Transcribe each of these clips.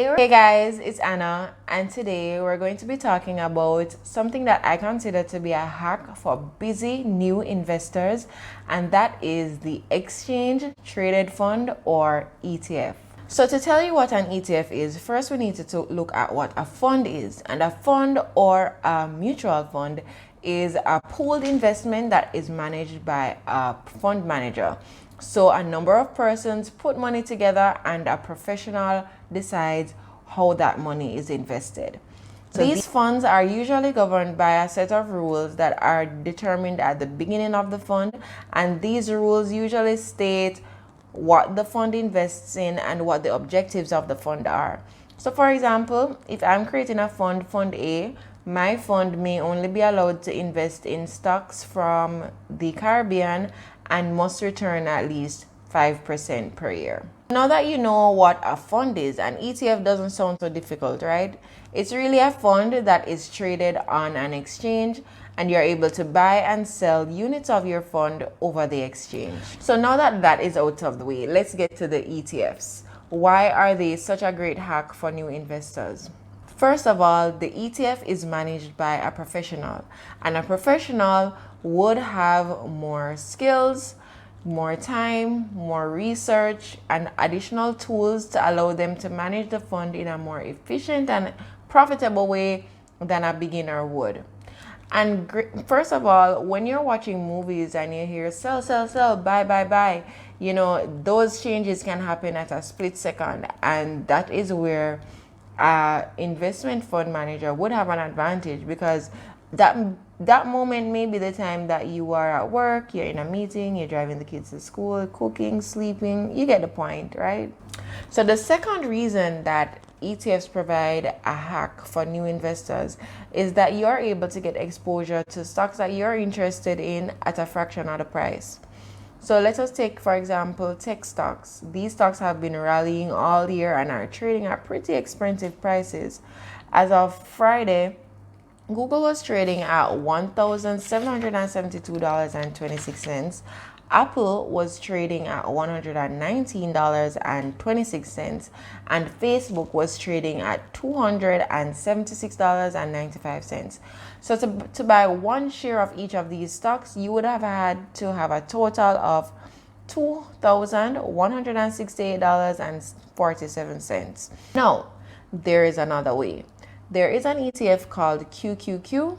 Hey guys, it's Anna, and today we're going to be talking about something that I consider to be a hack for busy new investors, and that is the exchange traded fund or ETF. So to tell you what an ETF is, first we need to look at what a fund is. And a fund or a mutual fund is a pooled investment that is managed by a fund manager. So a number of persons put money together and a professional decides how that money is invested. So these funds are usually governed by a set of rules that are determined at the beginning of the fund, and these rules usually state what the fund invests in and what the objectives of the fund are. So for example, if I'm creating a fund, Fund A, my fund may only be allowed to invest in stocks from the Caribbean and must return at least 5% per year. Now that you know what a fund is, an ETF doesn't sound so difficult, right? It's really a fund that is traded on an exchange, and you're able to buy and sell units of your fund over the exchange. So now that that is out of the way, let's get to the ETFs. Why are they such a great hack for new investors? First of all, the ETF is managed by a professional, and a professional would have more skills, more time, more research, and additional tools to allow them to manage the fund in a more efficient and profitable way than a beginner would. And first of all, when you're watching movies and you hear sell, sell, sell, buy, buy, buy, those changes can happen at a split second. And that is where an investment fund manager would have an advantage, because that moment may be the time that you are at work, you're in a meeting, you're driving the kids to school, cooking, sleeping. You get the point, right? So the second reason that ETFs provide a hack for new investors is that you're able to get exposure to stocks that you're interested in at a fraction of the price. So let us take, for example, tech stocks. These stocks have been rallying all year and are trading at pretty expensive prices. As of Friday, Google was trading at $1,772.26. Apple was trading at $119.26, and Facebook was trading at $276.95. So to buy one share of each of these stocks, you would have had to have a total of $2,168.47. Now, there is another way. There is an ETF called QQQ,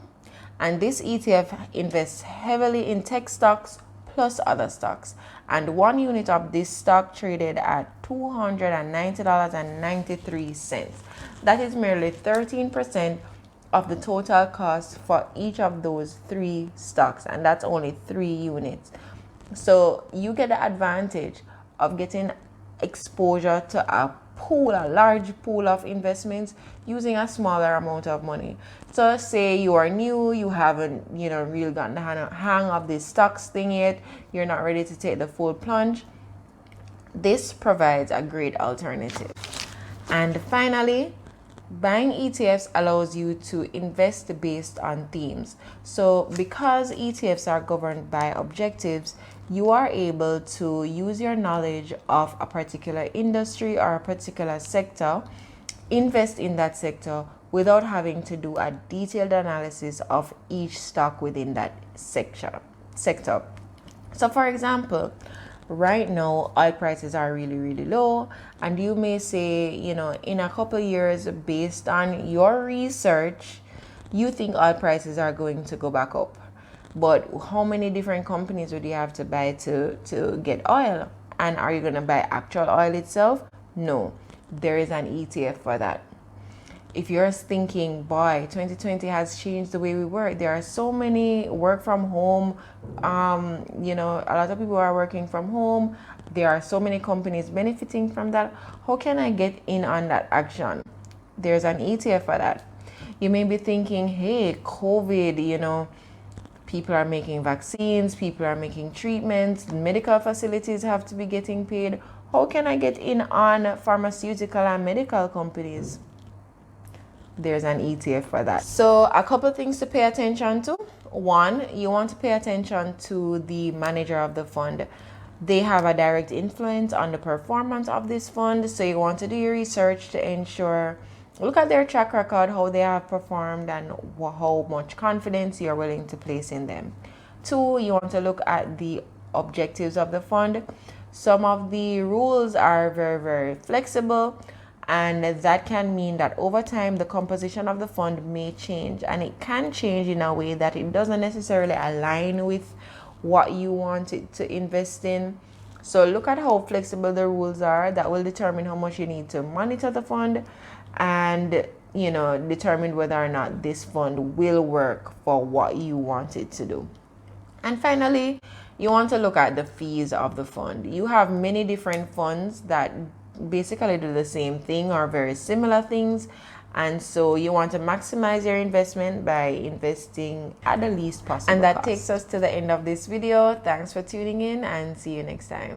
and this ETF invests heavily in tech stocks plus other stocks, and one unit of this stock traded at $290.93. That is merely 13% of the total cost for each of those three stocks, and that's only 3 units. So you get the advantage of getting exposure to a large pool of investments using a smaller amount of money. So say you are new, you haven't really gotten the hang of this stocks thing yet, you're not ready to take the full plunge. This provides a great alternative. And finally, buying ETFs allows you to invest based on themes. So because ETFs are governed by objectives, you are able to use your knowledge of a particular industry or a particular sector, invest in that sector without having to do a detailed analysis of each stock within that sector. So for example, right now oil prices are really, really low, and you may say, in a couple of years, based on your research, you think oil prices are going to go back up. But how many different companies would you have to buy to get oil? And are you going to buy actual oil itself? No, there is an ETF for that. If you're thinking, boy, 2020 has changed the way we work, there are so many work from home, a lot of people are working from home, there are so many companies benefiting from that. How can I get in on that action? There's an ETF for that. You may be thinking, hey, COVID, people are making vaccines, people are making treatments, medical facilities have to be getting paid. How can I get in on pharmaceutical and medical companies? There's an ETF for that. So a couple of things to pay attention to. One, you want to pay attention to the manager of the fund. they have a direct influence on the performance of this fund. So you want to do your research to ensure, look at their track record, how they have performed, and how much confidence you're willing to place in them. 2, you want to look at the objectives of the fund. Some of the rules are very, very flexible, and that can mean that over time the composition of the fund may change, and it can change in a way that it doesn't necessarily align with what you want it to invest in. So look at how flexible the rules are. That will determine how much you need to monitor the fund, and determine whether or not this fund will work for what you want it to do. And finally, you want to look at the fees of the fund. You have many different funds that basically do the same thing or very similar things, and so you want to maximize your investment by investing at the least possible. And that takes us to the end of this video. Thanks for tuning in, and see you next time.